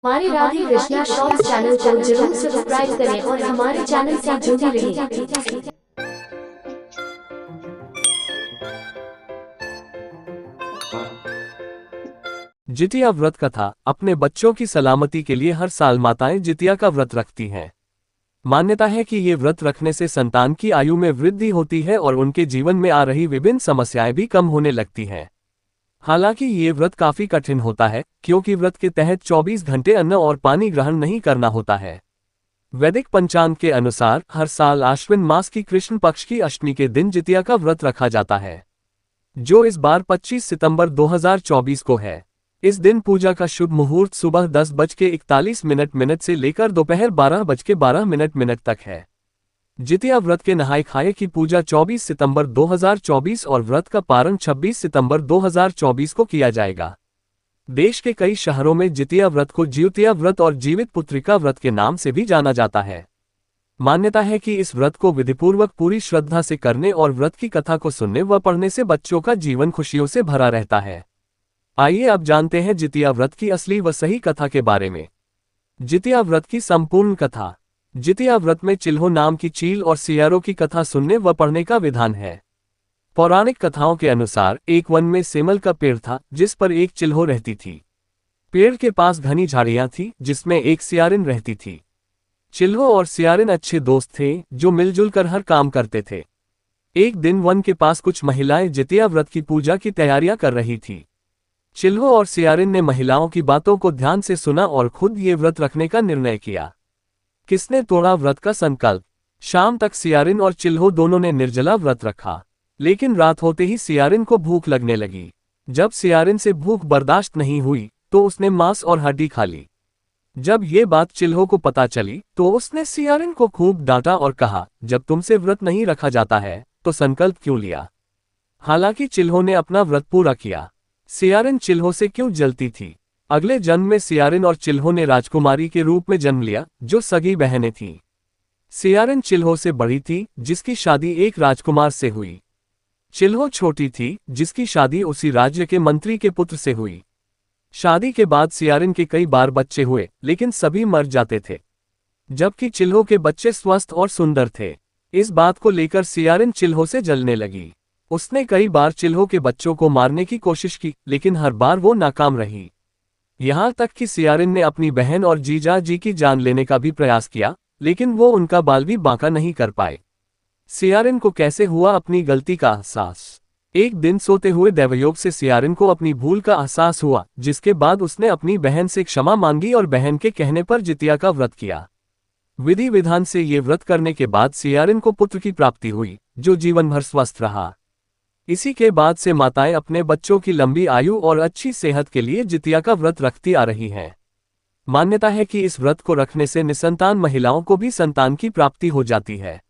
हमारे Radhe Krishna shorts channel को जरूर सब्सक्राइब करें और हमारे चैनल से जुड़े रहें। जितिया व्रत कथा। अपने बच्चों की सलामती के लिए हर साल माताएं जितिया का व्रत रखती हैं। मान्यता है कि ये व्रत रखने से संतान की आयु में वृद्धि होती है और उनके जीवन में आ रही विभिन्न समस्याएं भी कम होने लगती हैं। हालांकि ये व्रत काफी कठिन होता है, क्योंकि व्रत के तहत 24 घंटे अन्न और पानी ग्रहण नहीं करना होता है। वैदिक पंचांग के अनुसार हर साल आश्विन मास की कृष्ण पक्ष की अष्टमी के दिन जितिया का व्रत रखा जाता है, जो इस बार 25 सितंबर 2024 को है। इस दिन पूजा का शुभ मुहूर्त सुबह 10:41 से लेकर दोपहर 12:12 तक है। जितिया व्रत के नहाय खाए की पूजा 24 सितंबर 2024 और व्रत का पारण 26 सितंबर 2024 को किया जाएगा। देश के कई शहरों में जितिया व्रत को ज्योतिया व्रत और जीवित पुत्रिका व्रत के नाम से भी जाना जाता है। मान्यता है कि इस व्रत को विधिपूर्वक पूरी श्रद्धा से करने और व्रत की कथा को सुनने व पढ़ने से बच्चों का जीवन खुशियों से भरा रहता है। आइए अब जानते हैं जितिया व्रत की असली व सही कथा के बारे में। जितिया व्रत की संपूर्ण कथा। जितिया व्रत में चिल्हो नाम की चील और सियारों की कथा सुनने व पढ़ने का विधान है। पौराणिक कथाओं के अनुसार एक वन में सेमल का पेड़ था, जिस पर एक चिल्हो रहती थी। पेड़ के पास घनी झाड़ियां थी, जिसमें एक सियारिन रहती थी। चिल्हो और सियारिन अच्छे दोस्त थे, जो मिलजुल कर हर काम करते थे। एक दिन वन के पास कुछ महिलाएं जितिया व्रत की पूजा की तैयारियां कर रही थी। चिल्हो और सियारिन ने महिलाओं की बातों को ध्यान से सुना और खुद ये व्रत रखने का निर्णय किया। किसने तोड़ा व्रत का संकल्प? शाम तक सियारिन और चिल्हो दोनों ने निर्जला व्रत रखा, लेकिन रात होते ही सियारिन को भूख लगने लगी। जब सियारिन से भूख बर्दाश्त नहीं हुई तो उसने मांस और हड्डी खा ली। जब ये बात चिल्हो को पता चली तो उसने सियारिन को खूब डांटा और कहा, जब तुमसे व्रत नहीं रखा जाता है तो संकल्प क्यों लिया? हालांकि चिल्हो ने अपना व्रत पूरा किया। सियारिन चिल्हो से क्यों जलती थी? अगले जन्म में सियारिन और चिल्हो ने राजकुमारी के रूप में जन्म लिया, जो सगी बहनें थीं। सियारिन चिल्हो से बड़ी थी, जिसकी शादी एक राजकुमार से हुई। चिल्हो छोटी थी, जिसकी शादी उसी राज्य के मंत्री के पुत्र से हुई। शादी के बाद सियारिन के कई बार बच्चे हुए, लेकिन सभी मर जाते थे, जबकि चिल्हो के बच्चे स्वस्थ और सुंदर थे। इस बात को लेकर सियारिन चिल्हो से जलने लगी। उसने कई बार चिल्हो के बच्चों को मारने की कोशिश की, लेकिन हर बार वो नाकाम रही। यहां तक कि सियारिन ने अपनी बहन और जीजा जी की जान लेने का भी प्रयास किया, लेकिन वो उनका बाल भी बांका नहीं कर पाए। सियारिन को कैसे हुआ अपनी गलती का एहसास? एक दिन सोते हुए दैवयोग से सियारिन को अपनी भूल का एहसास हुआ, जिसके बाद उसने अपनी बहन से क्षमा मांगी और बहन के कहने पर जितिया का व्रत किया। विधि विधान से ये व्रत करने के बाद सियारिन को पुत्र की प्राप्ति हुई, जो जीवन भर स्वस्थ रहा। इसी के बाद से माताएं अपने बच्चों की लंबी आयु और अच्छी सेहत के लिए जितिया का व्रत रखती आ रही हैं। मान्यता है कि इस व्रत को रखने से निसंतान महिलाओं को भी संतान की प्राप्ति हो जाती है।